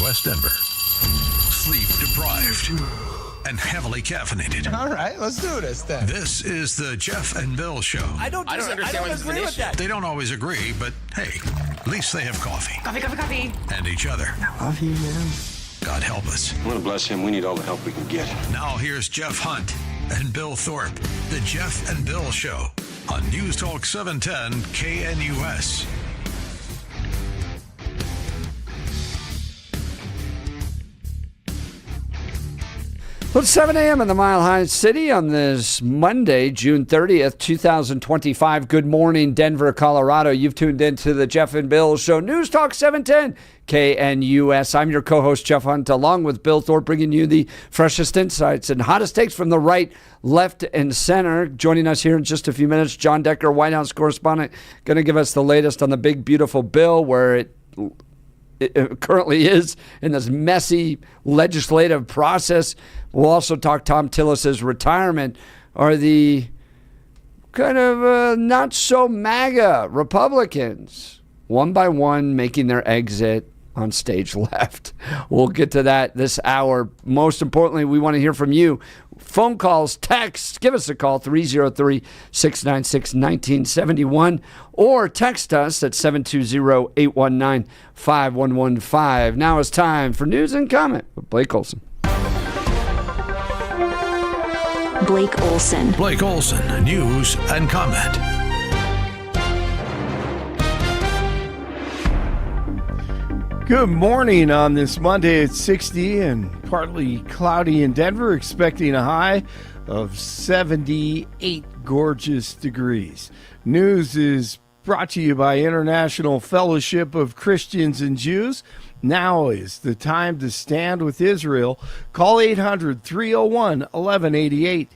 KNUS Denver. Sleep deprived and heavily caffeinated. All right, let's do this then. This is the Jeff and Bill Show. I don't agree with that. They don't always agree, but hey, at least they have coffee. Coffee. And each other. Love you, man. God help us. I'm going to bless him. We need all the help we can get. Now here's Jeff Hunt and Bill Thorpe. The Jeff and Bill Show on News Talk 710 KNUS. Well, it's 7 a.m. in the Mile High City on this Monday, June 30th, 2025. Good morning, Denver, Colorado. You've tuned into the Jeff and Bill Show, News Talk 710 KNUS. I'm your co-host, Jeff Hunt, along with Bill Thorpe, bringing you the freshest insights and hottest takes from the right, left, and center. Joining us here in just a few minutes, Jon Decker, White House correspondent, going to give us the latest on the big, beautiful bill where it currently is in this messy legislative process. We'll also talk Tom Tillis's retirement. Are the kind of not so MAGA Republicans one by one making their exit on stage left? We'll get to that this hour. Most importantly, we want to hear from you. Phone calls, texts, give us a call, 303-696-1971, or text us at 720-819-5115. Now it's time for News and Comment with Blake Olson. Blake Olson. Blake Olson, News and Comment. Good morning on this Monday. It's 60 and partly cloudy in Denver, expecting a high of 78 gorgeous degrees. News is brought to you by International Fellowship of Christians and Jews. Now is the time to stand with Israel. Call 800-301-1188.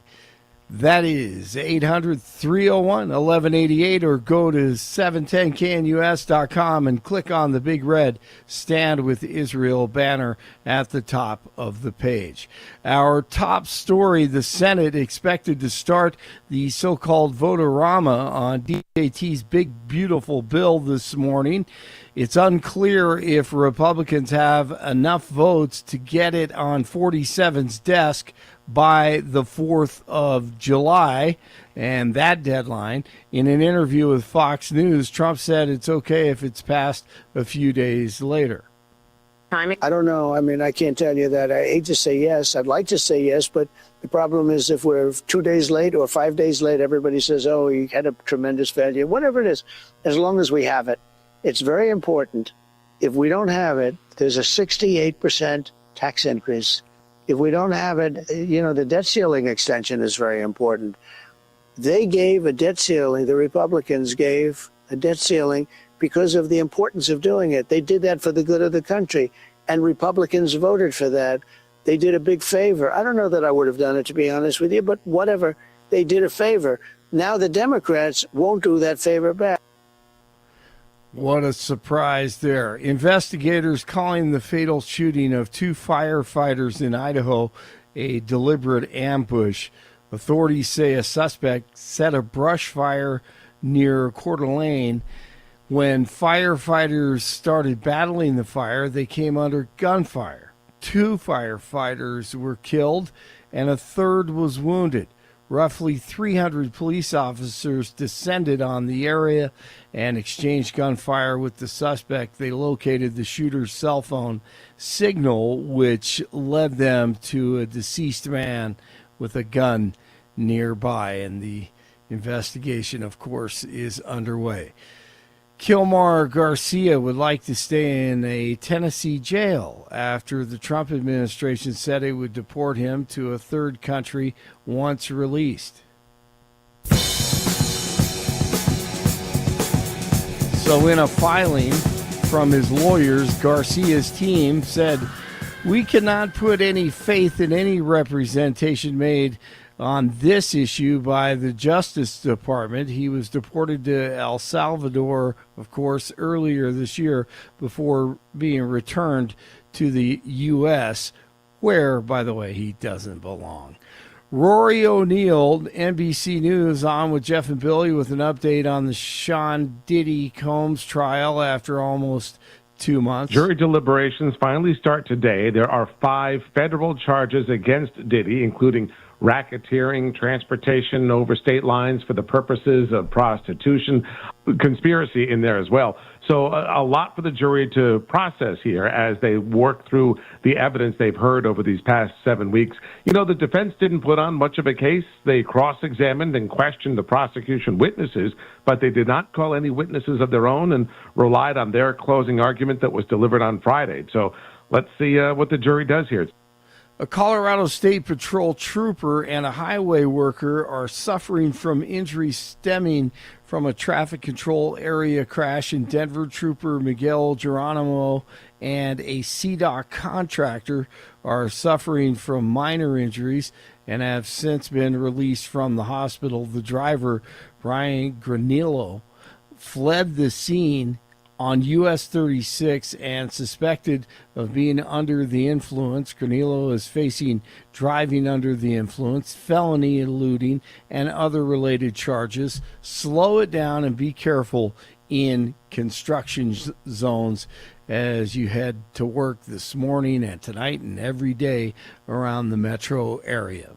That is 800-301-1188, or go to 710knus.com and click on the big red Stand with Israel banner at the top of the page. Our top story, the Senate expected to start the so-called vote-a-rama on DJT's big, beautiful bill this morning. It's unclear if Republicans have enough votes to get it on 47's desk by the 4th of July, and that deadline. In an interview with Fox News, Trump said it's okay if it's passed a few days later. I don't know. I mean, I can't tell you that. I hate to say yes. I'd like to say yes, but the problem is if we're 2 days late or 5 days late, everybody says, oh, he had a tremendous failure. Whatever it is, as long as we have it. It's very important. If we don't have it, there's a 68% tax increase. If we don't have it, the debt ceiling extension is very important. They gave a debt ceiling, the Republicans gave a debt ceiling because of the importance of doing it. They did that for the good of the country, and Republicans voted for that. They did a big favor. I don't know that I would have done it, to be honest with you, but whatever. They did a favor. Now the Democrats won't do that favor back. What a surprise there. Investigators calling the fatal shooting of 2 firefighters in Idaho a deliberate ambush. Authorities say a suspect set a brush fire near Coeur d'Alene. When firefighters started battling the fire, they came under gunfire. 2 firefighters were killed and a third was wounded. Roughly 300 police officers descended on the area and exchanged gunfire with the suspect. They located the shooter's cell phone signal, which led them to a deceased man with a gun nearby. And the investigation, of course, is underway. Kilmar Garcia would like to stay in a Tennessee jail after the Trump administration said it would deport him to a third country once released. So in a filing from his lawyers, Garcia's team said, "We cannot put any faith in any representation made on this issue by the Justice Department." He was deported to El Salvador, of course, earlier this year before being returned to the U.S., where, by the way, he doesn't belong. Rory O'Neill, NBC News, on with Jeff and Billy with an update on the Sean Diddy Combs trial after almost 2 months. Jury deliberations finally start today. There are 5 federal charges against Diddy, including racketeering, transportation over state lines for the purposes of prostitution, conspiracy in there as well. So a lot for the jury to process here as they work through the evidence they've heard over these past 7 weeks. You know, the defense didn't put on much of a case. They cross-examined and questioned the prosecution witnesses, but they did not call any witnesses of their own and relied on their closing argument that was delivered on Friday. So let's see what the jury does here. A Colorado State Patrol trooper and a highway worker are suffering from injuries stemming from a traffic control area crash in Denver. Trooper Miguel Geronimo and a CDOT contractor are suffering from minor injuries and have since been released from the hospital. The driver, Brian Granillo, fled the scene on US 36 and suspected of being under the influence. Granillo is facing driving under the influence, felony eluding, and other related charges. Slow it down and be careful in construction zones as you head to work this morning and tonight and every day around the metro area.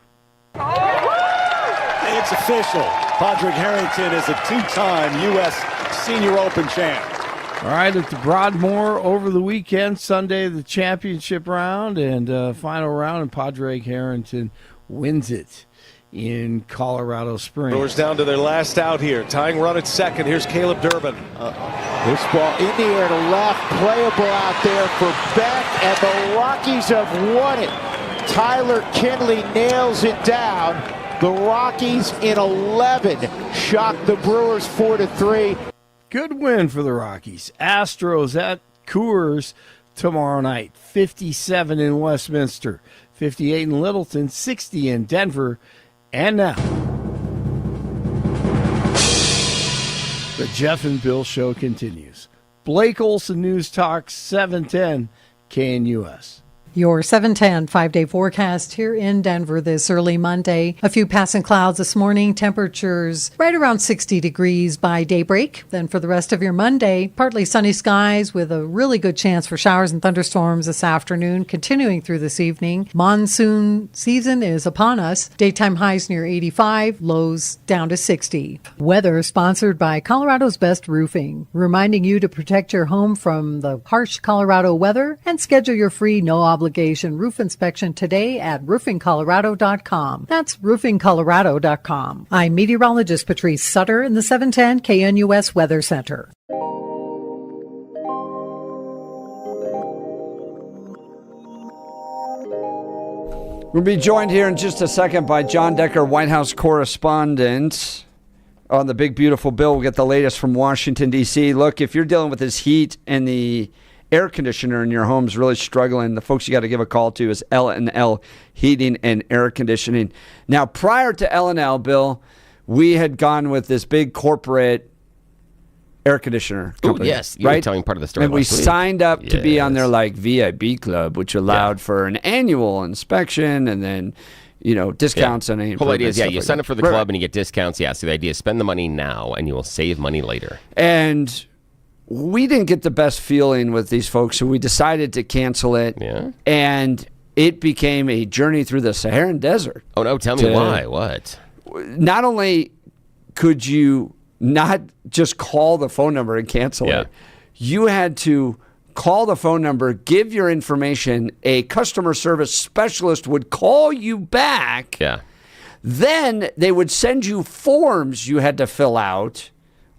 It's official. Padraig Harrington is a 2-time U.S. Senior Open champ. All right, at the Broadmoor over the weekend, Sunday, the championship round and final round, and Padraig Harrington wins it in Colorado Springs. Brewers down to their last out here. Tying run at second. Here's Caleb Durbin. This ball in the air to left, playable out there for Beck, and the Rockies have won it. Tyler Kinley nails it down. The Rockies in 11 shock the Brewers 4-3. Good win for the Rockies. Astros at Coors tomorrow night. 57 in Westminster, 58 in Littleton, 60 in Denver. And now, the Jeff and Bill Show continues. Blake Olson, News Talk 710 KNUS. Your 710 5-day forecast here in Denver this early Monday. A few passing clouds this morning. Temperatures right around 60 degrees by daybreak. Then for the rest of your Monday, partly sunny skies with a really good chance for showers and thunderstorms this afternoon, continuing through this evening. Monsoon season is upon us. Daytime highs near 85, lows down to 60. Weather sponsored by Colorado's Best Roofing, reminding you to protect your home from the harsh Colorado weather and schedule your free no obligation roof inspection today at roofingcolorado.com. That's roofingcolorado.com. I'm meteorologist Patrice Sutter in the 710 KNUS Weather Center. We'll be joined here in just a second by Jon Decker, White House correspondent. On the big, beautiful bill, we'll get the latest from Washington, D.C. Look, if you're dealing with this heat and the air conditioner in your home's really struggling, the folks you got to give a call to is L&L Heating and Air Conditioning. Now, prior to L&L, Bill, we had gone with this big corporate air conditioner company. Oh, yes. You were telling part of the story. And we signed up to be on their VIP club, which allowed for an annual inspection and then, discounts on any. The whole idea is, you like sign up for the club and you get discounts. Yeah, so the idea is spend the money now and you will save money later. And we didn't get the best feeling with these folks, so we decided to cancel it. Yeah. And it became a journey through the Saharan desert. Oh, no, tell me why. What? Not only could you not just call the phone number and cancel it, you had to call the phone number, give your information, a customer service specialist would call you back. Yeah. Then they would send you forms you had to fill out.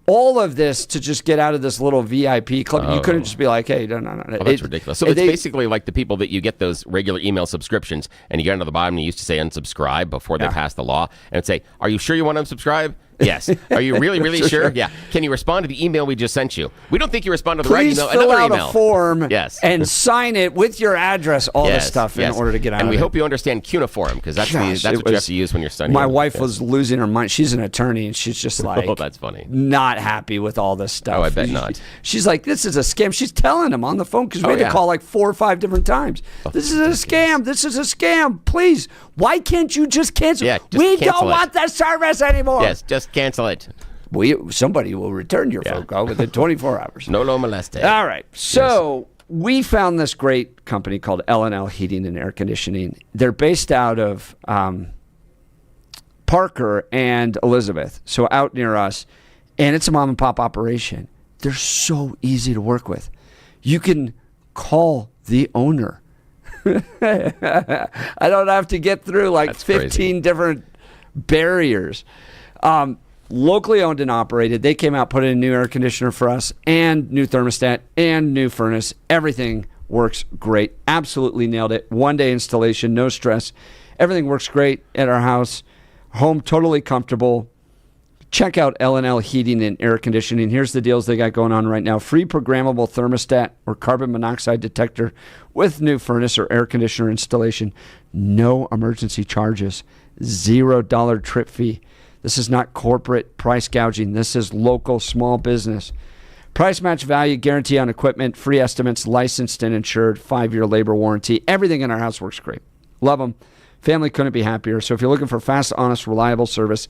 All of this to just get out of this little VIP club. Oh. You couldn't just be like, hey, no. Oh, that's ridiculous. So it's basically like the people that you get those regular email subscriptions and you get onto the bottom and you used to say unsubscribe before they passed the law and it'd say, are you sure you want to unsubscribe? Yes. Are you really, really sure? Yeah. Can you respond to the email we just sent you? We don't think you respond to the right email. Please fill out email. A form and Yes. sign it with your address, all this stuff in order to get out and of it. we hope you understand cuneiform because that's what you have to use when you're studying. My wife was losing her mind. She's an attorney and she's just like, oh, that's funny. Not happy with all this stuff. Oh, I bet not. She's like, this is a scam. She's telling him on the phone because we had to call like 4 or 5 different times. This is a scam. This is a scam. Please, why can't you just cancel? Yeah, just we cancel don't want the service anymore. Yes, just cancel it. Somebody will return your phone call within 24 hours. No lo moleste. All right. So we found this great company called L&L Heating and Air Conditioning. They're based out of Parker and Elizabeth, so out near us. And it's a mom and pop operation. They're so easy to work with. You can call the owner. I don't have to get through like That's 15 crazy. different barriers. Locally owned and operated. They came out, put in a new air conditioner for us, and new thermostat, and new furnace. Everything works great. Absolutely nailed it. 1-day installation, no stress. Everything works great at our house. Home totally comfortable. Check out L&L Heating and Air Conditioning. Here's the deals they got going on right now. Free programmable thermostat or carbon monoxide detector with new furnace or air conditioner installation. No emergency charges. $0 trip fee. This is not corporate price gouging. This is local small business. Price match value guarantee on equipment, free estimates, licensed and insured, 5-year labor warranty. Everything in our house works great. Love them. Family couldn't be happier. So if you're looking for fast, honest, reliable service,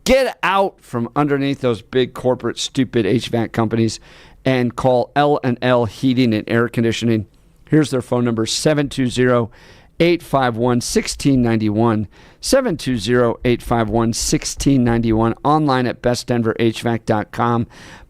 get out from underneath those big corporate stupid HVAC companies and call L&L Heating and Air Conditioning. Here's their phone number, 720-851-1691. 720-851-1691. Online at bestdenverhvac.com.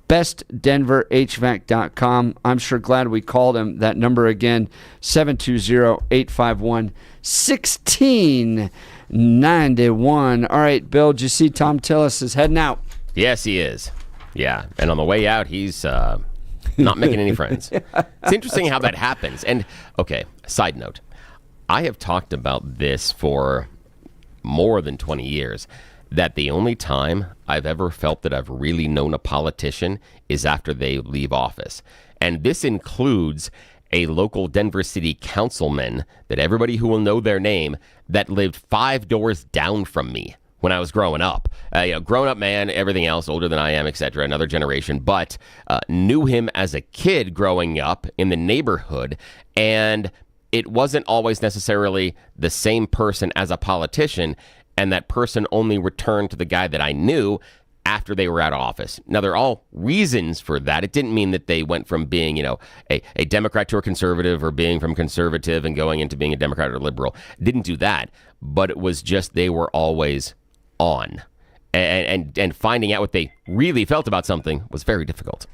bestdenverhvac.com. I'm sure glad we called him. That number again, 720-851-1691. All right, Bill, did you see Tom Tillis is heading out? Yes, he is. Yeah, and on the way out, he's not making any friends. It's interesting how that happens. And, okay, side note. I have talked about this for more than 20 years, that the only time I've ever felt that I've really known a politician is after they leave office. And this includes a local Denver City councilman that everybody who will know their name that lived 5 doors down from me when I was growing up. Grown-up man, everything else, older than I am, etc., another generation, but knew him as a kid growing up in the neighborhood, and it wasn't always necessarily the same person as a politician, and that person only returned to the guy that I knew after they were out of office. Now, there are all reasons for that. It didn't mean that they went from being, a Democrat to a conservative, or being from conservative and going into being a Democrat or liberal. Didn't do that. But it was just they were always on. And finding out what they really felt about something was very difficult.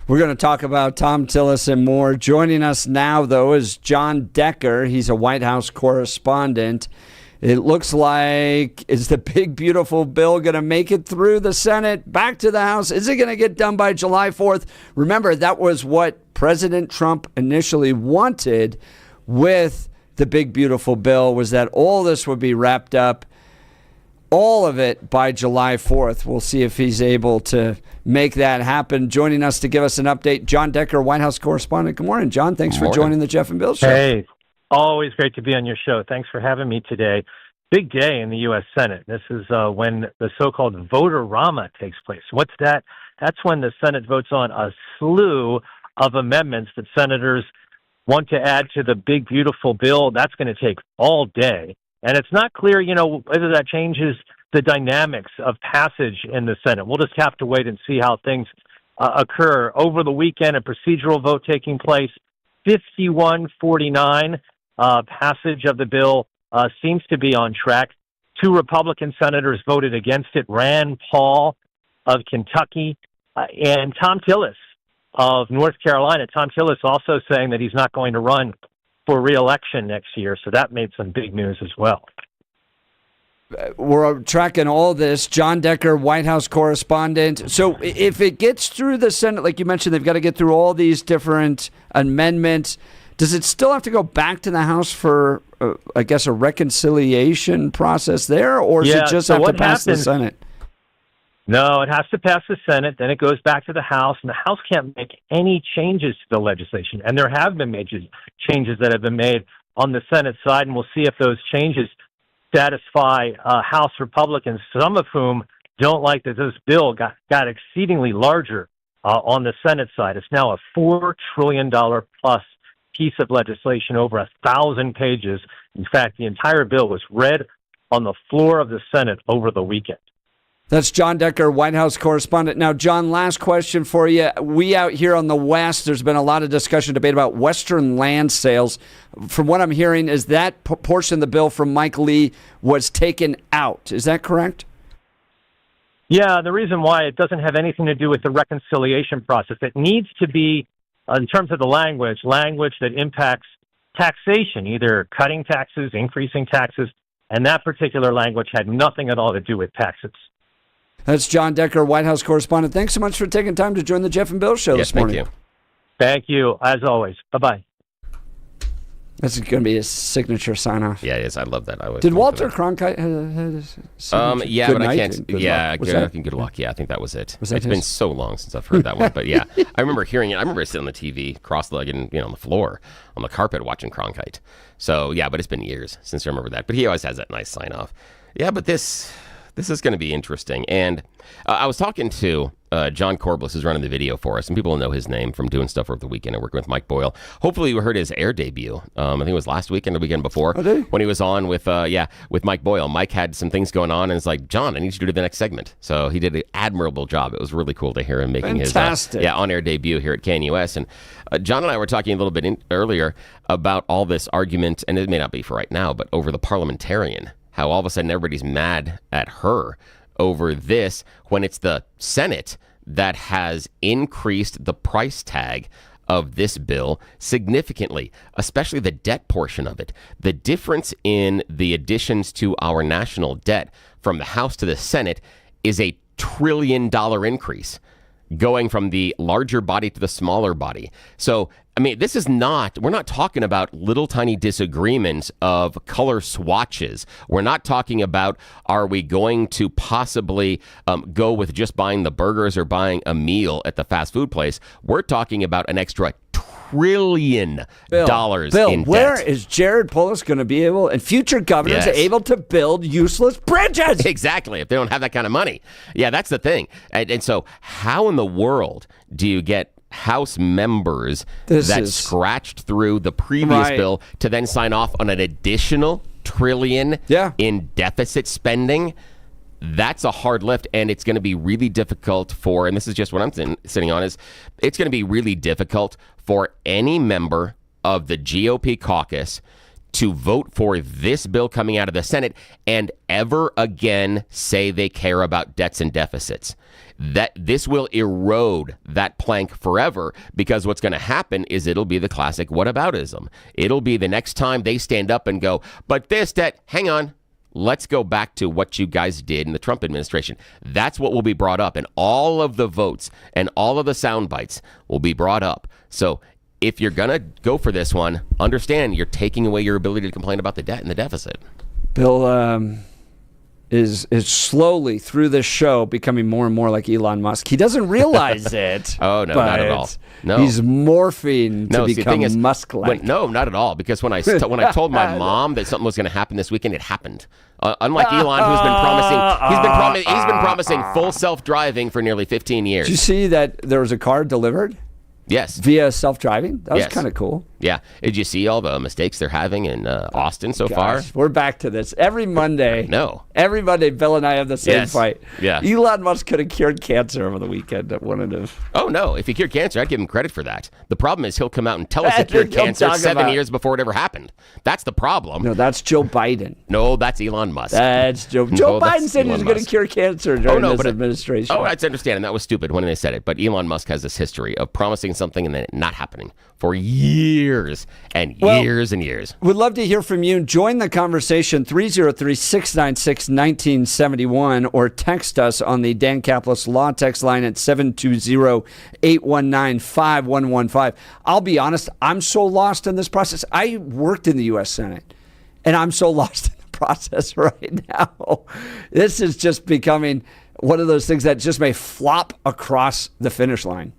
We're going to talk about Tom Tillis and more. Joining us now, though, is Jon Decker. He's a White House correspondent. It looks like, is the big, beautiful bill going to make it through the Senate, back to the House? Is it going to get done by July 4th? Remember, that was what President Trump initially wanted with the big, beautiful bill, was that all this would be wrapped up, all of it, by July 4th. We'll see if he's able to make that happen. Joining us to give us an update, Jon Decker, White House correspondent. Good morning, John. Thanks for joining the Jeff and Bill Show. Hey, always great to be on your show. Thanks for having me today. Big day in the U.S. Senate. This is when the so-called voter-rama takes place. What's that? That's when the Senate votes on a slew of amendments that senators want to add to the big, beautiful bill. That's going to take all day. And it's not clear, whether that changes the dynamics of passage in the Senate. We'll just have to wait and see how things occur. Over the weekend, a procedural vote taking place, 51-49. Passage of the bill seems to be on track. 2 Republican senators voted against it, Rand Paul of Kentucky and Tom Tillis of North Carolina. Tom Tillis also saying that he's not going to run for re-election next year, so that made some big news as well. We're tracking all this. Jon Decker, White House correspondent. So if it gets through the Senate, like you mentioned, they've got to get through all these different amendments. Does it still have to go back to the House for, a reconciliation process there, or does it just have to pass the Senate? No, it has to pass the Senate, then it goes back to the House, and the House can't make any changes to the legislation. And there have been major changes that have been made on the Senate side, and we'll see if those changes satisfy House Republicans, some of whom don't like that this bill got exceedingly larger on the Senate side. It's now a $4 trillion plus piece of legislation, over 1,000 pages. In fact, the entire bill was read on the floor of the Senate over the weekend. That's Jon Decker, White House correspondent. Now, John, last question for you. We out here on the West, there's been a lot of discussion, debate about Western land sales. From what I'm hearing, is that portion of the bill from Mike Lee was taken out. Is that correct? Yeah, the reason why it doesn't have anything to do with the reconciliation process. It needs to be, in terms of the language that impacts taxation, either cutting taxes, increasing taxes, and that particular language had nothing at all to do with taxes. That's Jon Decker, White House correspondent. Thanks so much for taking time to join the Jeff and Bill show this morning. Thank you. Thank you, as always. Bye-bye. That's going to be his signature sign-off. Yeah, it is. I love that. Did Walter Cronkite have his signature? Yeah, Good but night I can't. and good Yeah, luck. good luck. Yeah, I think that was it. Was that it's his? been so long since I've heard that one, but yeah, I remember hearing it. I remember sitting on the TV, cross-legged, on the floor, on the carpet, watching Cronkite. So yeah, but it's been years since I remember that. But he always has that nice sign-off. Yeah, but this is going to be interesting. And I was talking to John Corbliss, who's running the video for us, and people know his name from doing stuff over the weekend and working with Mike Boyle. Hopefully you heard his air debut. I think it was last weekend or the weekend before when he was on with Mike Boyle. Mike had some things going on and it's like, John, I need you to do the next segment. So he did an admirable job. It was really cool to hear him making his on-air debut here at KNUS. And John and I were talking a little bit earlier about all this argument, and it may not be for right now, but over the parliamentarian. How all of a sudden everybody's mad at her over this when it's the Senate that has increased the price tag of this bill significantly, especially the debt portion of it. The difference in the additions to our national debt from the House to the Senate is a $1 trillion increase, going from the larger body to the smaller body. So, I mean, we're not talking about little tiny disagreements of color swatches. We're not talking about, are we going to possibly go with just buying the burgers or buying a meal at the fast food place? We're talking about an extra $1 trillion in debt. Where is Jared Polis going to be able, and future governors able to build useless bridges? Exactly, if they don't have that kind of money. Yeah, that's the thing. And so how in the world do you get House members scratched through the previous bill to then sign off on an additional $1 trillion in deficit spending? That's a hard lift, and it's going to be really difficult and this is just what I'm sitting on, is it's going to be really difficult for any member of the GOP caucus to vote for this bill coming out of the Senate and ever again say they care about debts and deficits. That this will erode that plank forever, because what's going to happen is it'll be the classic whataboutism. It'll be the next time they stand up and go, but this debt, hang on, let's go back to what you guys did in the Trump administration. That's what will be brought up, and all of the votes and all of the sound bites will be brought up. So if you're going to go for this one, understand you're taking away your ability to complain about the debt and the deficit. Bill is slowly through this show becoming more and more like Elon Musk. He doesn't realize it. Oh, no, not at all. No. He's morphing to become Musk-like. No, not at all. Because when I told my mom that something was going to happen this weekend, it happened. Unlike Elon, who's been promising full self-driving for nearly 15 years. Did you see that there was a car delivered? Yes. Via self-driving? That was kind of cool. Yeah. Did you see all the mistakes they're having in Austin so far? We're back to this. Every Monday. No. Every Monday, Bill and I have the same fight. Yeah. Elon Musk could have cured cancer over the weekend. That wouldn't have. Oh, no. If he cured cancer, I'd give him credit for that. The problem is he'll come out and tell us he cured cancer 7 years before it ever happened. That's the problem. No, that's Joe Biden. No, that's Elon Musk. That's Joe Biden said he was going to cure cancer during his administration. I understand, and that was stupid when they said it. But Elon Musk has this history of promising something and then it not happening for years and years and years. We'd love to hear from you. Join the conversation, 303-696-1971, or text us on the Dan Caplis Law text line at 720-819-5115. I'll be honest, I'm so lost in this process. I worked in the U.S. Senate, and I'm so lost in the process right now. This is just becoming one of those things that just may flop across the finish line.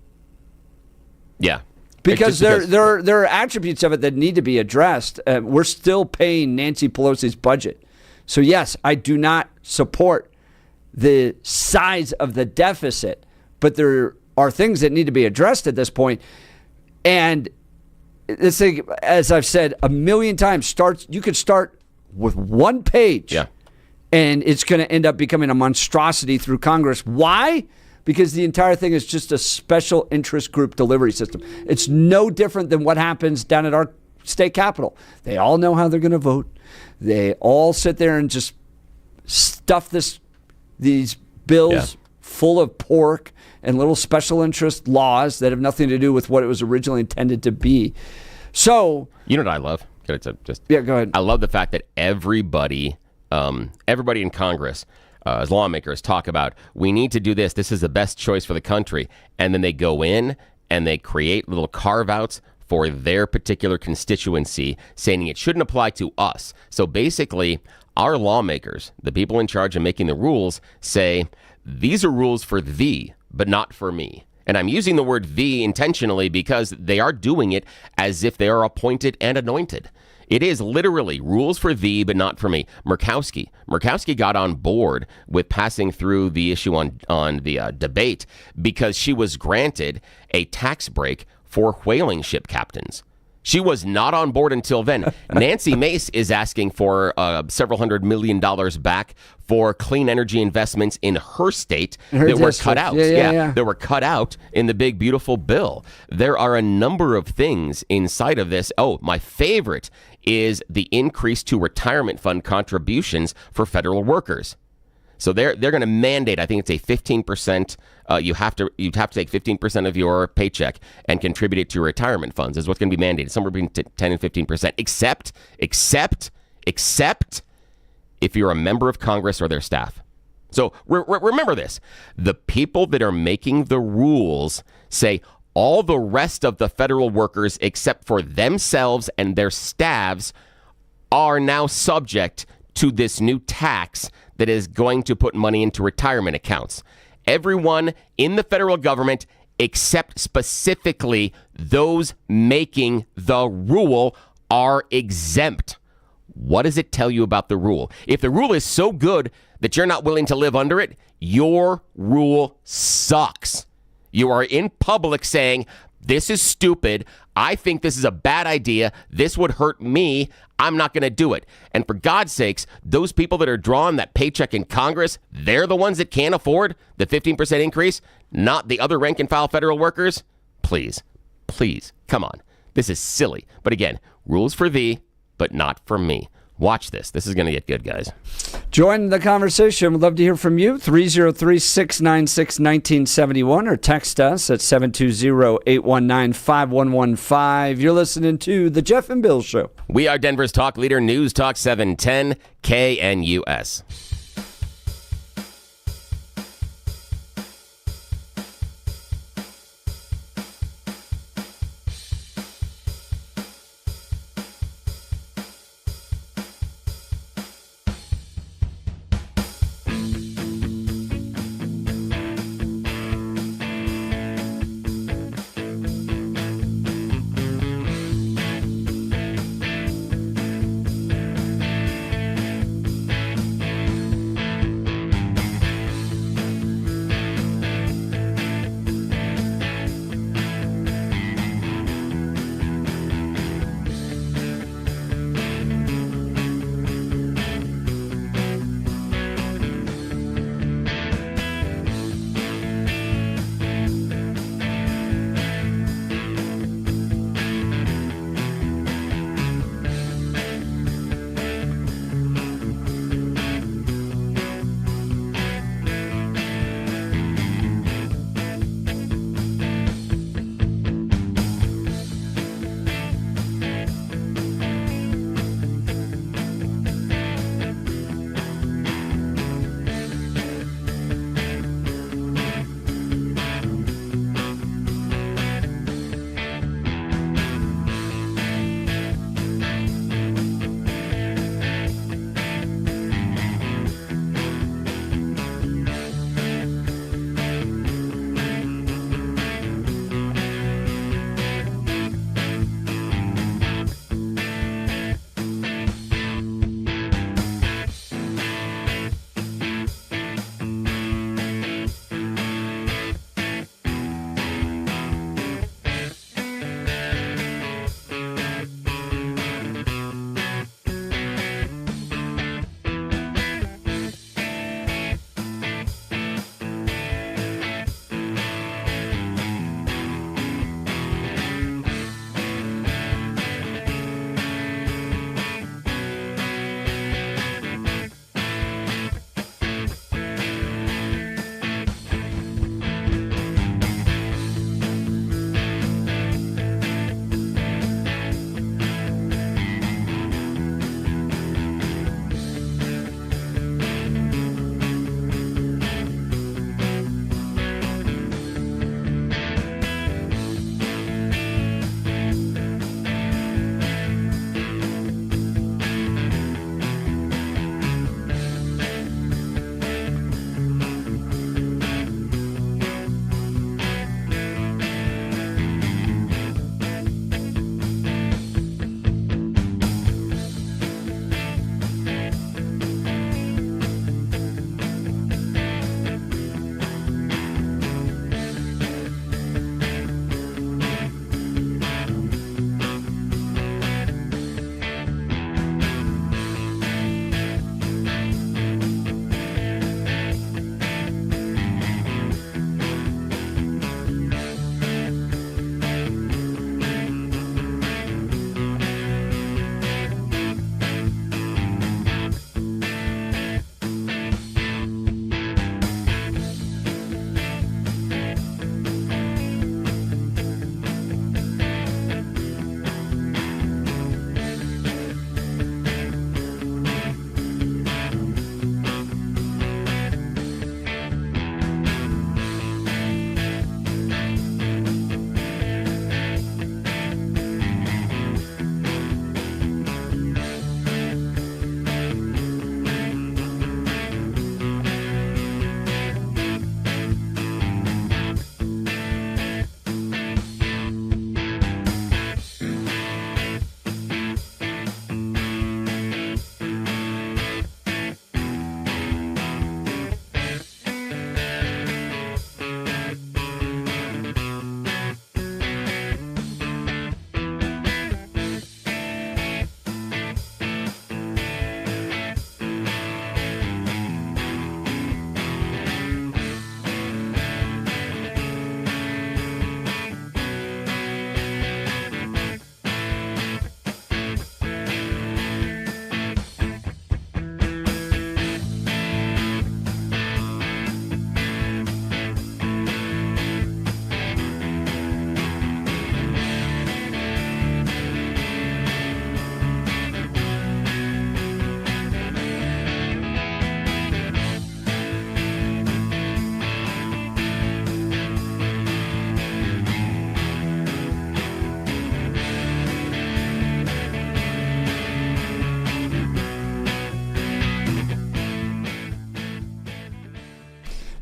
Yeah. Because there are attributes of it that need to be addressed. We're still paying Nancy Pelosi's budget. So, yes, I do not support the size of the deficit, but there are things that need to be addressed at this point. And this thing, as I've said a million times, you could start with one page And it's going to end up becoming a monstrosity through Congress. Why? Because the entire thing is just a special interest group delivery system. It's no different than what happens down at our state capitol. They all know how they're going to vote. They all sit there and just stuff these bills full of pork and little special interest laws that have nothing to do with what it was originally intended to be. So, you know what I love? Go ahead. I love the fact that everybody in Congress, as lawmakers, talk about, we need to do this. This is the best choice for the country. And then they go in and they create little carve-outs for their particular constituency, saying it shouldn't apply to us. So basically, our lawmakers, the people in charge of making the rules, say, these are rules for thee, but not for me. And I'm using the word thee intentionally because they are doing it as if they are appointed and anointed. It is literally rules for thee, but not for me. Murkowski got on board with passing through the issue on the debate because she was granted a tax break for whaling ship captains. She was not on board until then. Nancy Mace is asking for several $100 million back for clean energy investments in her state that were cut out. That were cut out in the big, beautiful bill. There are a number of things inside of this. Oh, my favorite is the increase to retirement fund contributions for federal workers. So they're going to mandate, I think it's a 15%, you have to take 15% of your paycheck and contribute it to retirement funds is what's going to be mandated, somewhere between 10 and 15%, except if you're a member of Congress or their staff. So remember this. The people that are making the rules say all the rest of the federal workers except for themselves and their staffs are now subject to this new tax that is going to put money into retirement accounts. Everyone in the federal government, except specifically those making the rule, are exempt. What does it tell you about the rule? If the rule is so good that you're not willing to live under it, your rule sucks. You are in public saying, this is stupid. I think this is a bad idea. This would hurt me. I'm not going to do it. And for God's sakes, those people that are drawing that paycheck in Congress, they're the ones that can't afford the 15% increase, not the other rank and file federal workers. Please, come on. This is silly. But again, rules for thee, but not for me. Watch this. This is going to get good, guys. Join the conversation. We'd love to hear from you. 303-696-1971 or text us at 720-819-5115. You're listening to The Jeff and Bill Show. We are Denver's talk leader, News Talk 710 KNUS.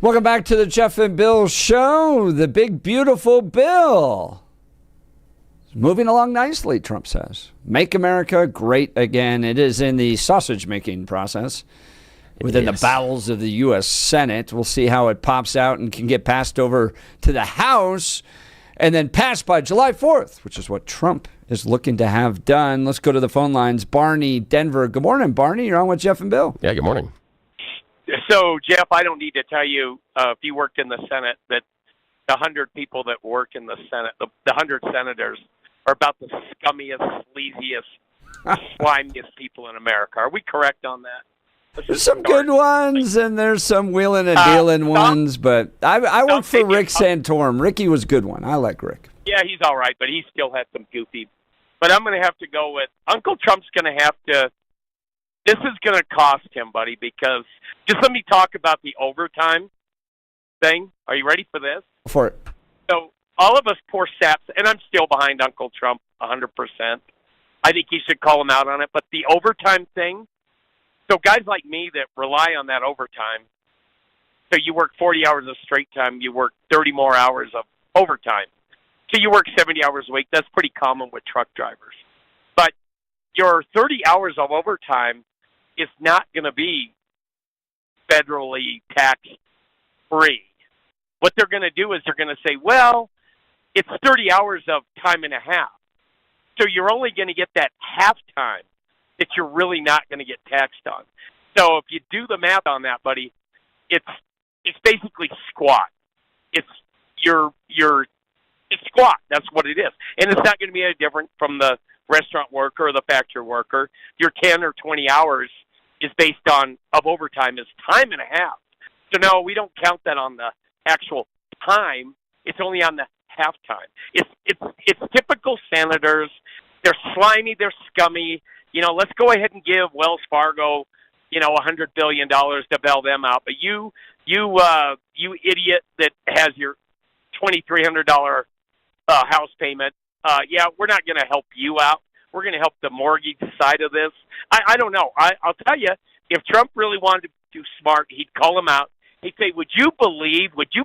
Welcome back to the Jeff and Bill Show. The big, beautiful bill. Moving along nicely, Trump says. Make America great again. It is in the sausage-making process within the bowels of the U.S. Senate. We'll see how it pops out and can get passed over to the House and then passed by July 4th, which is what Trump is looking to have done. Let's go to the phone lines. Barney, Denver. Good morning, Barney. You're on with Jeff and Bill. Yeah, good morning. So, Jeff, I don't need to tell you, if you worked in the Senate, that the 100 people that work in the Senate, the 100 senators, are about the scummiest, sleaziest, slimiest people in America. Are we correct on that? There's some good ones, and there's some wheeling and dealing ones, but I worked for Rick Santorum. Ricky was a good one. I like Rick. Yeah, he's all right, but he still had some goofy. But I'm going to have to go with Uncle Trump's going to have to. This is going to cost him, buddy, because just let me talk about the overtime thing. Are you ready for this? For it. So all of us poor saps, and I'm still behind Uncle Trump 100%. I think he should call him out on it. But the overtime thing, so guys like me that rely on that overtime, so you work 40 hours of straight time, you work 30 more hours of overtime. So you work 70 hours a week. That's pretty common with truck drivers. But your 30 hours of overtime is not going to be federally tax-free. What they're going to do is they're going to say, well, it's 30 hours of time and a half. So you're only going to get that half time that you're really not going to get taxed on. So if you do the math on that, buddy, it's basically squat. It's squat. That's what it is. And it's not going to be any different from the restaurant worker or the factory worker. Your 10 or 20 hours is based on of overtime is time and a half. So no, we don't count that on the actual time. It's only on the halftime. It's typical senators. They're slimy. They're scummy. You know, let's go ahead and give Wells Fargo, $100 billion to bail them out. But you idiot that has your $2,300 house payment. We're not going to help you out. We're going to help the mortgage side of this. I don't know. I'll tell you, if Trump really wanted to do smart, he'd call him out. He'd say, would you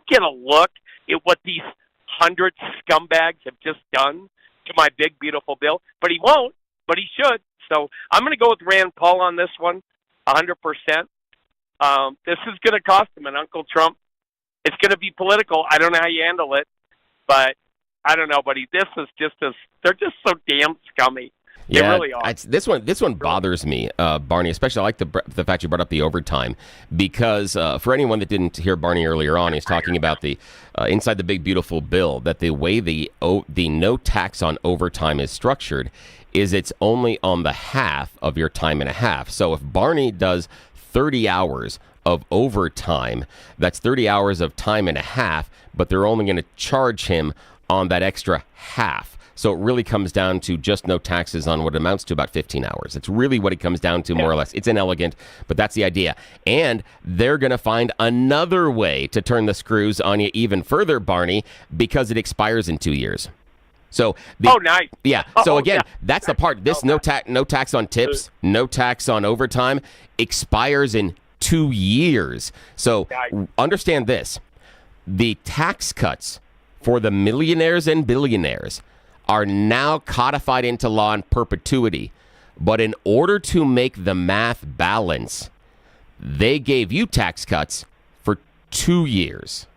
get a look at what these 100 scumbags have just done to my big, beautiful bill? But he won't, but he should. So I'm going to go with Rand Paul on this one, 100%. This is going to cost him, and Uncle Trump, it's going to be political. I don't know how you handle it, but I don't know, buddy. This is they're just so damn scummy. They really are. This one bothers me, Barney, especially I like the fact you brought up the overtime, because for anyone that didn't hear Barney earlier on, he's talking about the inside the big, beautiful bill, that the way the no tax on overtime is structured is it's only on the half of your time and a half. So if Barney does 30 hours of overtime, that's 30 hours of time and a half, but they're only going to charge him on that extra half. So it really comes down to just no taxes on what amounts to about 15 hours. It's really what it comes down to, more or less. It's inelegant, but that's the idea. And they're going to find another way to turn the screws on you even further, Barney, because it expires in 2 years. So nice. Yeah. So again, that's the part. This no tax on tips, no tax on overtime expires in 2 years. So understand this. The tax cuts for the millionaires and billionaires are now codified into law in perpetuity. But in order to make the math balance, they gave you tax cuts for 2 years.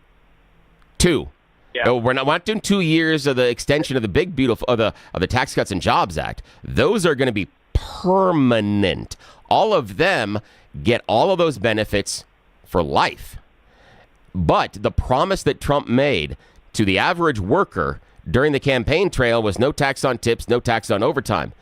2. Yeah. So we're not doing 2 years of the extension of the big, beautiful, of the Tax Cuts and Jobs Act. Those are going to be permanent. All of them get all of those benefits for life. But the promise that Trump made to the average worker during the campaign trail was no tax on tips, no tax on overtime,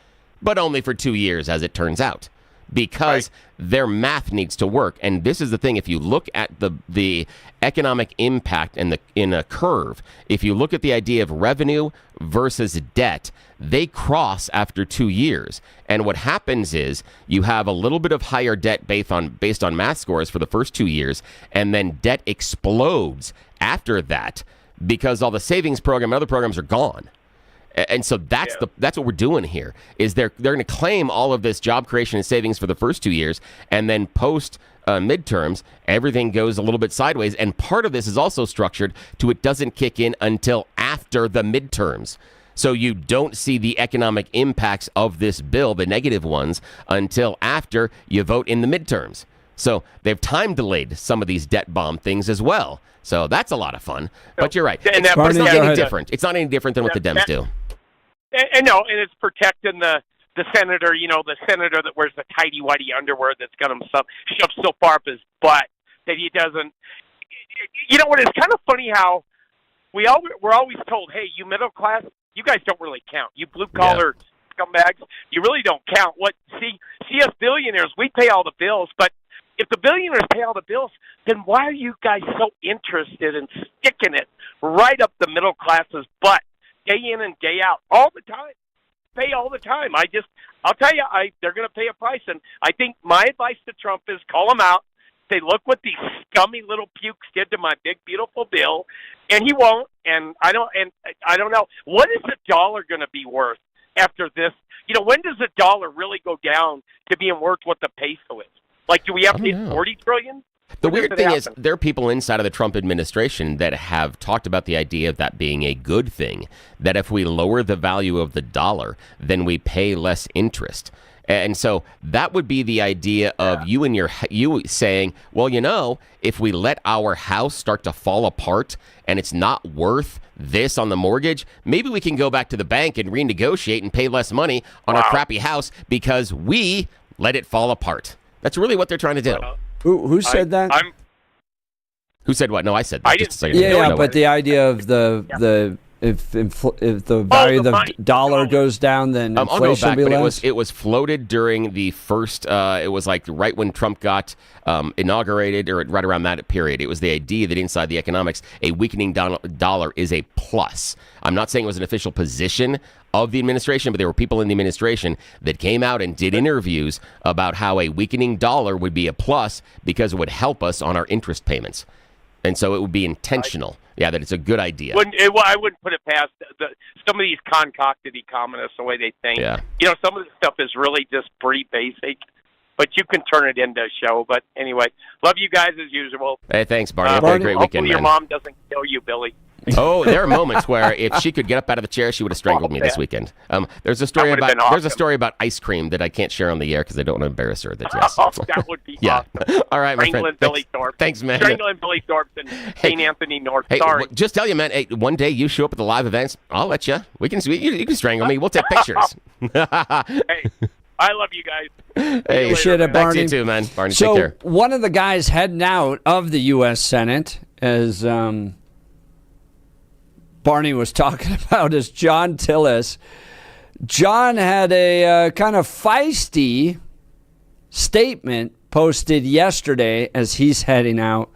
but only for 2 years, as it turns out, because their math needs to work. And this is the thing: if you look at the economic impact in a curve, if you look at the idea of revenue versus debt, they cross after 2 years. And what happens is you have a little bit of higher debt based on math scores for the first 2 years, and then debt explodes after that, because all the savings program and other programs are gone. And so that's what we're doing here. Is they're going to claim all of this job creation and savings for the first 2 years, and then post midterms, everything goes a little bit sideways. And part of this is also structured to it doesn't kick in until after the midterms. So you don't see the economic impacts of this bill, the negative ones, until after you vote in the midterms. So they've time delayed some of these debt bomb things as well. So that's a lot of fun. But you're right. And It's not any different. It's not any different than what the Dems do. And no, and it's protecting the senator, the senator that wears the tighty-whitey underwear that's got him shoved so far up his butt that he doesn't. You know what? It's kind of funny how we're always told, hey, you middle class, you guys don't really count. You blue-collar scumbags, you really don't count. See us billionaires, we pay all the bills, but if the billionaires pay all the bills, then why are you guys so interested in sticking it right up the middle class's butt, day in and day out, all the time? Pay all the time. I'll tell you, they're going to pay a price. And I think my advice to Trump is call him out. Say, look what these scummy little pukes did to my big, beautiful bill. And he won't. And I don't know. What is the dollar going to be worth after this? When does the dollar really go down to being worth what the peso is? Like, do we have to hit 40 trillion? The weird thing is, there are people inside of the Trump administration that have talked about the idea of that being a good thing, that if we lower the value of the dollar, then we pay less interest. And so that would be the idea of you saying, well, if we let our house start to fall apart and it's not worth this on the mortgage, maybe we can go back to the bank and renegotiate and pay less money on our crappy house because we let it fall apart. That's really what they're trying to do. Who said that? Who said what? No, I said that. I didn't. Yeah, but the idea of if the value of the dollar goes down, then inflation I'll go back, will be but less? it was floated during the first. It was like right when Trump got inaugurated, or right around that period. It was the idea that inside the economics, a weakening dollar is a plus. I'm not saying it was an official position of the administration, but there were people in the administration that came out and did interviews about how a weakening dollar would be a plus because it would help us on our interest payments. And so it would be intentional. That it's a good idea. I wouldn't put it past some of these concocted economists, the way they think. Yeah. Some of the stuff is really just pretty basic, but you can turn it into a show. But anyway, love you guys as usual. Hey, thanks, Barney. Have a great weekend, hopefully your man. mom doesn't kill you, Billy. Oh, there are moments where if she could get up out of the chair, she would have strangled me this weekend. There's a story about ice cream that I can't share on the air because I don't want to embarrass her. That would be awesome. All right, my friend. Strangling Billy Thorpe. Thanks, man. Strangling Billy Thorpe and St. Anthony North. Hey, Sorry. just tell you, man. Hey, one day you show up at the live events, I'll let you. You can strangle me. We'll take pictures. Hey, I love you guys. Hey, appreciate it, Barney. Thanks, you too, man. Barney, so take care. One of the guys heading out of the U.S. Senate, as Barney was talking about, is John Tillis. John had a kind of feisty statement posted yesterday as he's heading out.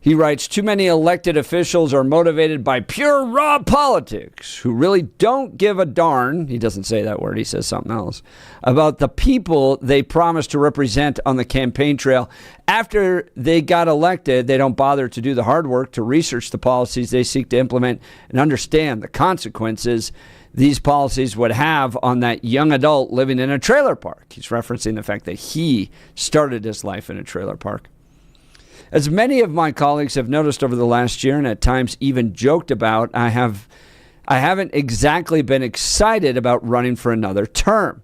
He writes, too many elected officials are motivated by pure raw politics who really don't give a darn, he doesn't say that word, he says something else, about the people they promised to represent on the campaign trail. After they got elected, they don't bother to do the hard work to research the policies they seek to implement and understand the consequences these policies would have on that young adult living in a trailer park. He's referencing the fact that he started his life in a trailer park. As many of my colleagues have noticed over the last year and at times even joked about, I haven't exactly been excited about running for another term.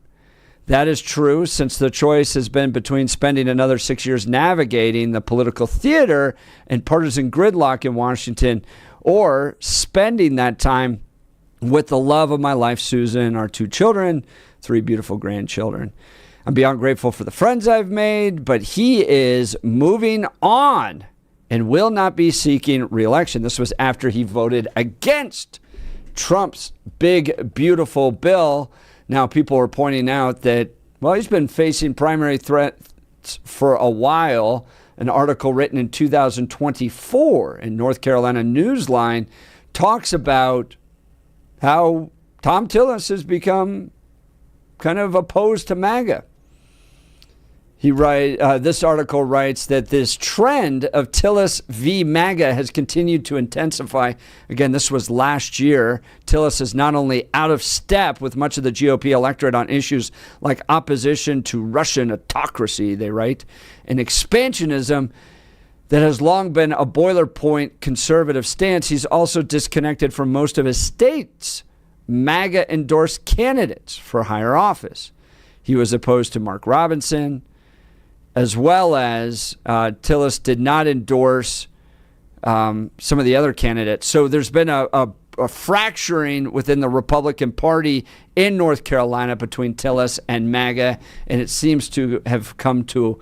That is true since the choice has been between spending another 6 years navigating the political theater and partisan gridlock in Washington or spending that time with the love of my life, Susan, our 2 children, 3 beautiful grandchildren. I'm beyond grateful for the friends I've made, but he is moving on and will not be seeking re-election. This was after he voted against Trump's big, beautiful bill. Now, people are pointing out that, well, he's been facing primary threats for a while. An article written in 2024 in North Carolina Newsline talks about how Tom Tillis has become kind of opposed to MAGA. This article writes that this trend of Tillis v. MAGA has continued to intensify. Again, this was last year. Tillis is not only out of step with much of the GOP electorate on issues like opposition to Russian autocracy, they write, and expansionism that has long been a boilerplate conservative stance. He's also disconnected from most of his state's MAGA-endorsed candidates for higher office. He was opposed to Mark Robinson, as well as Tillis did not endorse some of the other candidates. So there's been a fracturing within the Republican Party in North Carolina between Tillis and MAGA, and it seems to have come to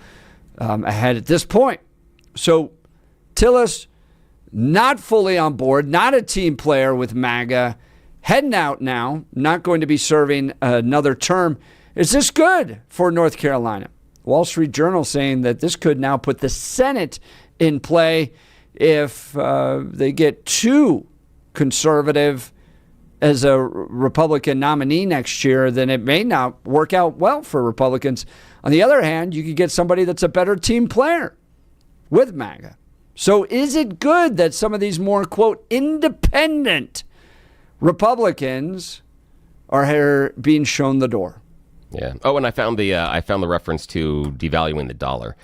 a head at this point. So Tillis, not fully on board, not a team player with MAGA, heading out now, not going to be serving another term. Is this good for North Carolina? Wall Street Journal saying that this could now put the Senate in play if they get too conservative as a Republican nominee next year, then it may not work out well for Republicans. On the other hand, you could get somebody that's a better team player with MAGA. So is it good that some of these more, quote, independent Republicans are here being shown the door? Yeah. Oh, and I found the reference to devaluing the dollar.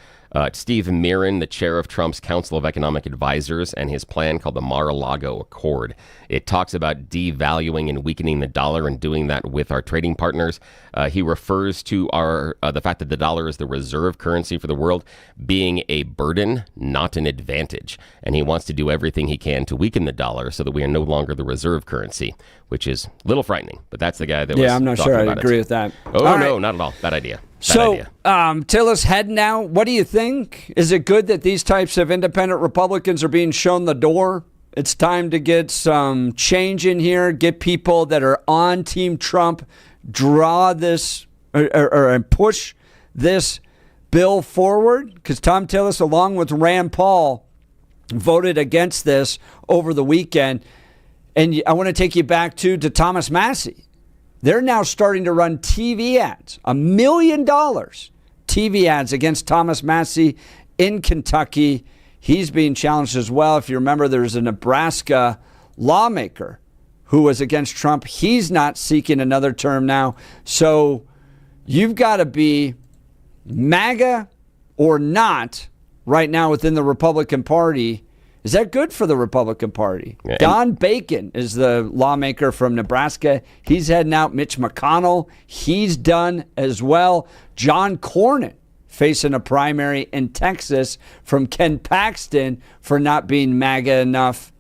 Steve Mirren, the chair of Trump's Council of Economic Advisors, and his plan called the Mar-a-Lago Accord. It talks about devaluing and weakening the dollar and doing that with our trading partners. He refers to the fact that the dollar is the reserve currency for the world being a burden, not an advantage. And he wants to do everything he can to weaken the dollar so that we are no longer the reserve currency, which is a little frightening. But that's the guy that was I'm not sure I agree with that. Oh, all no, right. Not at all. Bad idea. Tillis heading out. What do you think? Is it good that these types of independent Republicans are being shown the door? It's time to get some change in here, get people that are on Team Trump, draw this or push this bill forward. Because Tom Tillis, along with Rand Paul, voted against this over the weekend. And I want to take you back to Thomas Massie. They're now starting to run TV ads, $1 million TV ads against Thomas Massie in Kentucky. He's being challenged as well. If you remember, there's a Nebraska lawmaker who was against Trump. He's not seeking another term now. So you've got to be MAGA or not right now within the Republican Party. Is that good for the Republican Party? Yeah, Don Bacon is the lawmaker from Nebraska. He's heading out. Mitch McConnell, he's done as well. John Cornyn facing a primary in Texas from Ken Paxton for not being MAGA enough.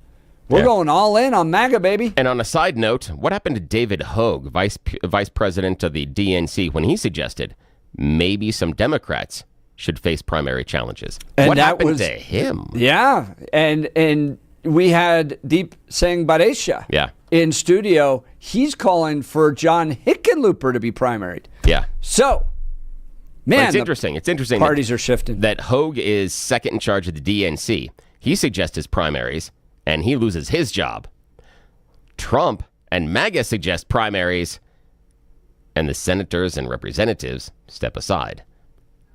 We're going all in on MAGA, baby. And on a side note, what happened to David Hogue, vice president of the DNC, when he suggested maybe some Democrats should face primary challenges? And what happened to him? Yeah, and we had Deep Singh Bhattacharya in studio. He's calling for John Hickenlooper to be primaried. Yeah. So, man, it's interesting. It's interesting. Parties are shifting. That Hogue is second in charge of the DNC. He suggests his primaries, and he loses his job. Trump and MAGA suggest primaries, and the senators and representatives step aside.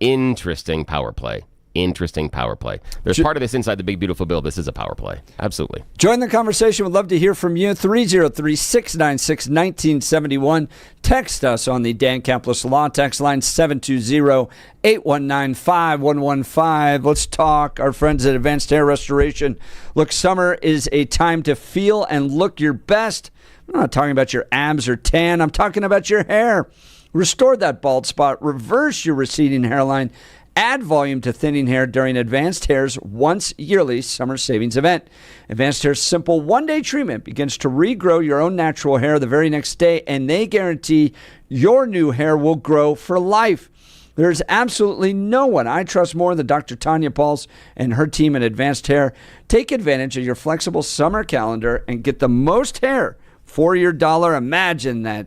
Interesting power play. There's part of this inside the big, beautiful bill. This is a power play. Absolutely. Join the conversation. We'd love to hear from you. 303-696-1971. Text us on the Dan Caplis Law text line 720-819-5115. Let's talk. Our friends at Advanced Hair Restoration. Look, summer is a time to feel and look your best. I'm not talking about your abs or tan. I'm talking about your hair. Restore that bald spot, reverse your receding hairline, add volume to thinning hair during Advanced Hair's once yearly summer savings event. Advanced Hair's simple one-day treatment begins to regrow your own natural hair the very next day, and they guarantee your new hair will grow for life. There's absolutely no one I trust more than Dr. Tanya Pauls and her team at Advanced Hair. Take advantage of your flexible summer calendar and get the most hair for your dollar. Imagine that.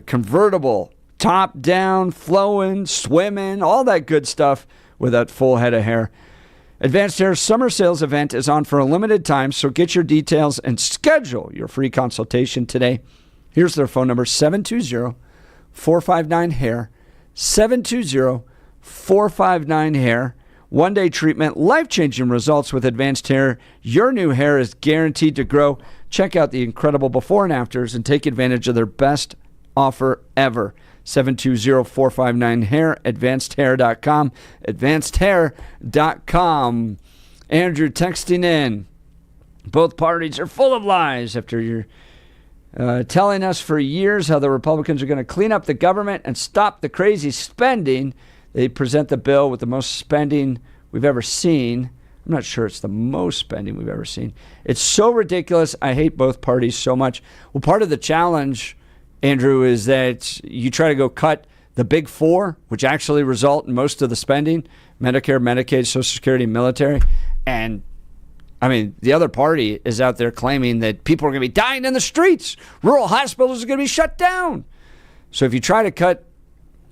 Convertible, top down, flowing, swimming, all that good stuff with that full head of hair. Advanced Hair's summer sales event is on for a limited time, so get your details and schedule your free consultation today. Here's their phone number, 720-459-HAIR, 459 Hair. One-day treatment, life-changing results with advanced hair. Your new hair is guaranteed to grow. Check out the incredible before and afters and take advantage of their best offer ever. 720-459-HAIR, advancedhair.com, advancedhair.com. Andrew texting in. Both parties are full of lies after you're telling us for years how the Republicans are going to clean up the government and stop the crazy spending. They present the bill with the most spending we've ever seen. I'm not sure it's the most spending we've ever seen. It's so ridiculous. I hate both parties so much. Well, part of the challenge, Andrew, is that you try to go cut the big four, which actually result in most of the spending: Medicare, Medicaid, Social Security, military. And I mean, the other party is out there claiming that people are going to be dying in the streets. Rural hospitals are going to be shut down. So if you try to cut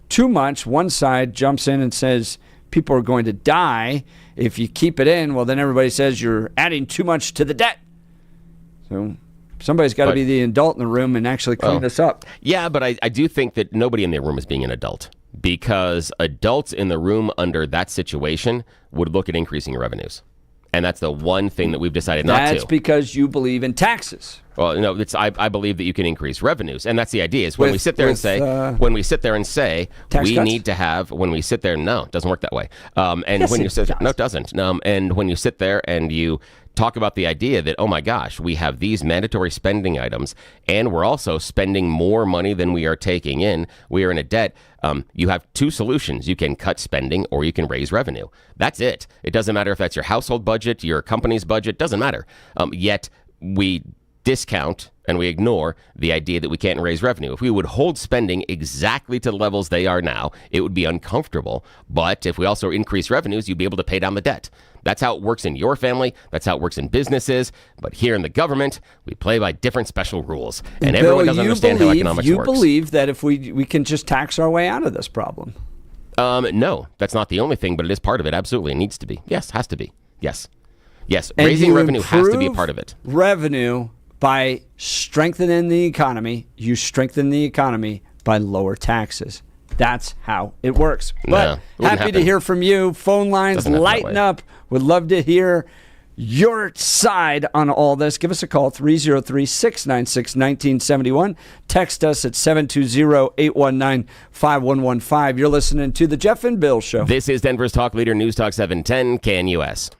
too much, one side jumps in and says people are going to die. If you keep it in, well, then everybody says you're adding too much to the debt. So somebody's got to be the adult in the room and actually clean this up. Yeah, but I do think that nobody in the room is being an adult, because adults in the room under that situation would look at increasing revenues. And that's the one thing that we've decided not to. That's because you believe in taxes. Well, no, I believe that you can increase revenues, and that's the idea. Is when we sit there and say, no, it doesn't work that way. No, it doesn't. And when you sit there and you talk about the idea that, oh my gosh, we have these mandatory spending items, and we're also spending more money than we are taking in. We are in a debt. You have two solutions. You can cut spending or you can raise revenue. That's it. It doesn't matter if that's your household budget, your company's budget, doesn't matter. Yet we discount and we ignore the idea that we can't raise revenue. If we would hold spending exactly to the levels they are now, it would be uncomfortable. But if we also increase revenues, you'd be able to pay down the debt. That's how it works in your family. That's how it works in businesses. But here in the government, we play by different special rules. And Bill, everyone doesn't understand how economics works. You believe that if we can just tax our way out of this problem? No, that's not the only thing, but it is part of it. Absolutely. It needs to be. Yes, has to be. Yes. Yes, raising revenue has to be a part of it. Revenue by strengthening the economy. You strengthen the economy by lower taxes. That's how it works. But happy to hear from you. Phone lines lighten up. Would love to hear your side on all this. Give us a call, 303-696-1971. Text us at 720-819-5115. You're listening to The Jeff and Bill Show. This is Denver's Talk Leader, News Talk 710 KNUS.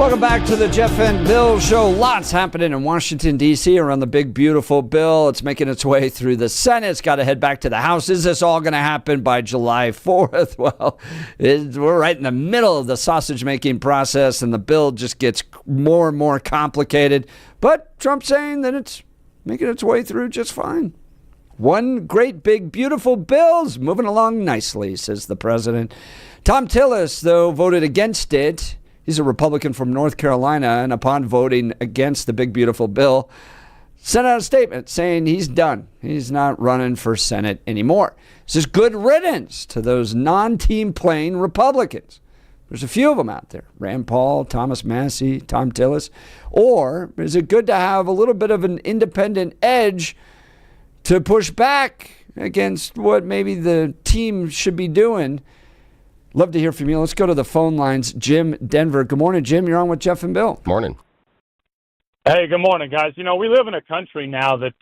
Welcome back to the Jeff and Bill Show. Lots happening in Washington, D.C. around the big, beautiful bill. It's making its way through the Senate. It's got to head back to the House. Is this all going to happen by July 4th? Well, we're right in the middle of the sausage-making process, and the bill just gets more and more complicated. But Trump's saying that it's making its way through just fine. One great, big, beautiful bill's moving along nicely, says the president. Tom Tillis, though, voted against it. He's a Republican from North Carolina, and upon voting against the big, beautiful bill, sent out a statement saying he's done. He's not running for Senate anymore. He says good riddance to those non-team playing Republicans. There's a few of them out there. Rand Paul, Thomas Massie, Tom Tillis. Or is it good to have a little bit of an independent edge to push back against what maybe the team should be doing? Love to hear from you. Let's go to the phone lines. Jim, Denver. Good morning, Jim. You're on with Jeff and Bill. Morning. Hey, good morning, guys. You know, we live in a country now that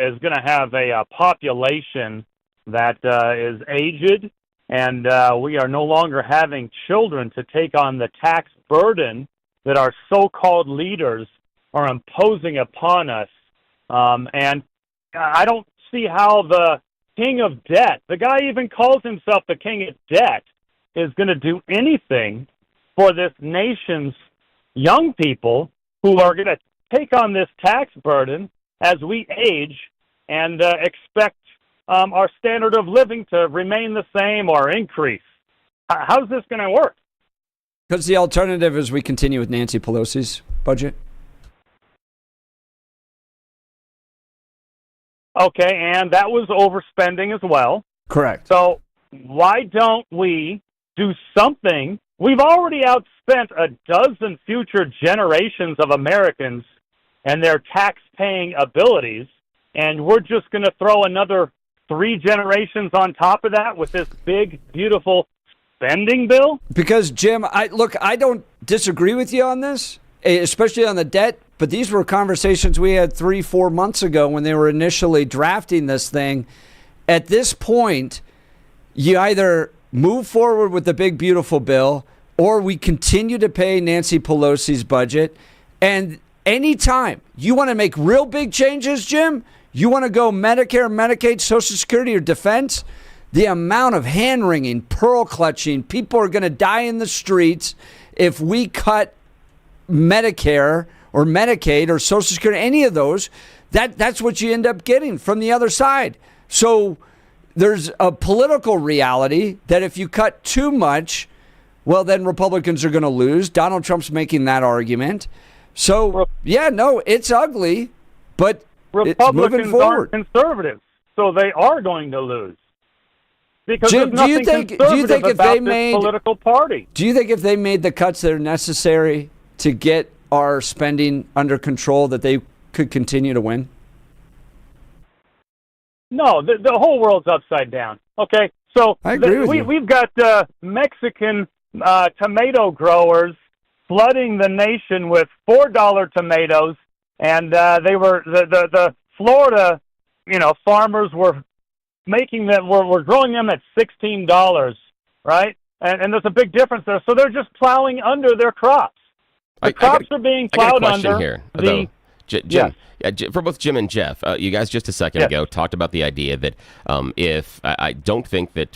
is going to have a population that is aged, and we are no longer having children to take on the tax burden that our so-called leaders are imposing upon us. And I don't see how the king of debt, the guy even calls himself the king of debt, is going to do anything for this nation's young people who are going to take on this tax burden as we age and expect our standard of living to remain the same or increase. How's this going to work? Because the alternative is we continue with Nancy Pelosi's budget. Okay, and that was overspending as well. Correct. So why don't we do something? We've already outspent a dozen future generations of Americans and their tax-paying abilities, and we're just going to throw another 3 generations on top of that with this big, beautiful spending bill? Because, Jim, I don't disagree with you on this, especially on the debt, but these were conversations we had 3-4 months ago when they were initially drafting this thing. At this point, you either move forward with the big, beautiful bill, or we continue to pay Nancy Pelosi's budget. And anytime you want to make real big changes, Jim, you want to go Medicare, Medicaid, Social Security, or defense, the amount of hand-wringing, pearl-clutching, people are going to die in the streets if we cut Medicare or Medicaid or Social Security, any of those. That's what you end up getting from the other side. So there's a political reality that if you cut too much, well, then Republicans are going to lose. Donald Trump's making that argument. So, yeah, no, it's ugly, but it's moving forward. Aren't conservatives, so they are going to lose. Because Jim, do you think if they made political party? Do you think if they made the cuts that are necessary to get our spending under control, that they could continue to win? No, the whole world's upside down. Okay, so I agree with you. We've got Mexican tomato growers flooding the nation with $4 tomatoes, and they were the Florida, farmers were making them were growing them at $16, right? And there's a big difference there. So they're just plowing under their crops. The crops are being plowed under. Here, though. Jim, for both Jim and Jeff, you guys just a second ago talked about the idea that if I don't think that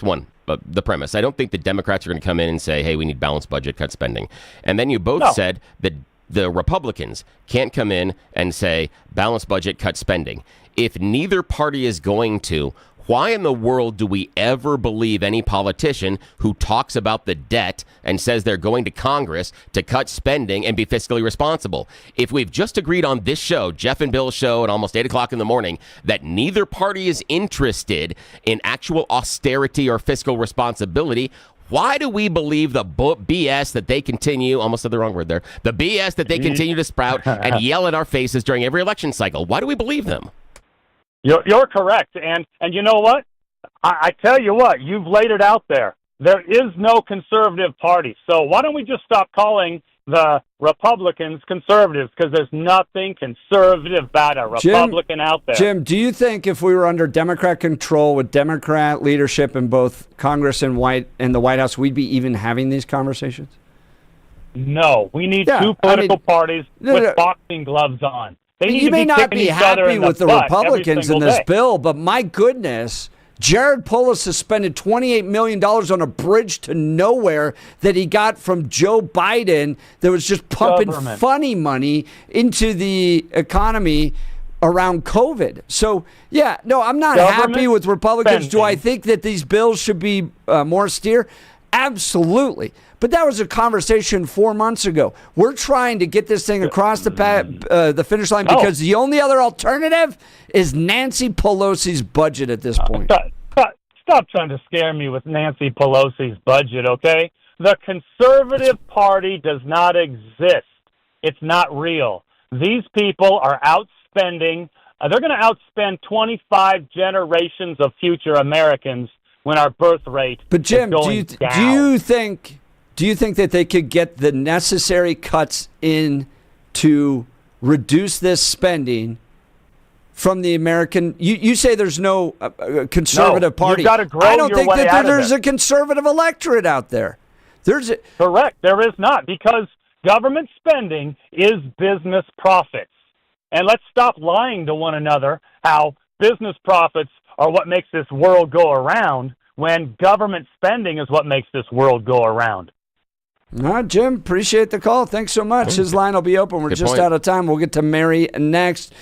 the premise, I don't think the Democrats are going to come in and say, hey, we need balanced budget, cut spending. And then you both said that the Republicans can't come in and say balanced budget, cut spending. If neither party is going to, why in the world do we ever believe any politician who talks about the debt and says they're going to Congress to cut spending and be fiscally responsible? If we've just agreed on this show, Jeff and Bill's show at almost 8 o'clock in the morning, that neither party is interested in actual austerity or fiscal responsibility, why do we believe the BS that they continue, almost said the wrong word there, the BS that they continue to sprout and yell at our faces during every election cycle? Why do we believe them? You're correct, and you know what? I tell you what, you've laid it out there. There is no conservative party, so why don't we just stop calling the Republicans conservatives, because there's nothing conservative about a Republican out there. Jim, do you think if we were under Democrat control with Democrat leadership in both Congress and the White House, we'd be even having these conversations? No, we need two political parties with boxing gloves on. They need you to may be not kicking be each other happy in the with the butt Republicans every in this single day. bill, but my goodness, Jared Polis suspended $28 million on a bridge to nowhere that he got from Joe Biden that was just pumping funny money into the economy around COVID. So, yeah, no, I'm not happy with Republicans. Do I think that these bills should be more austere? Absolutely. But that was a conversation 4 months ago. We're trying to get this thing across the finish line because the only other alternative is Nancy Pelosi's budget at this point. Stop trying to scare me with Nancy Pelosi's budget, okay? The Conservative Party does not exist. It's not real. These people are outspending. They're going to outspend 25 generations of future Americans when our birth rate But Jim, is going down. Do you think that they could get the necessary cuts in to reduce this spending from the American? You say there's no conservative party. You've got to grow I don't your think way that out of there's it. a conservative electorate out there. Correct. There is not, because government spending is business profits. And let's stop lying to one another how business profits are what makes this world go around when government spending is what makes this world go around. Jim, appreciate the call. Thanks so much. His line will be open. We're just out of time. We'll get to Mary next.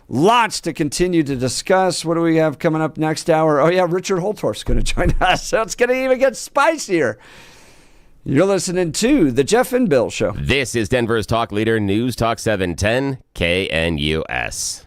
Lots to continue to discuss. What do we have coming up next hour? Oh, yeah, Richard Holtorf's going to join us. So it's going to even get spicier. You're listening to The Jeff and Bill Show. This is Denver's talk leader, News Talk 710 KNUS.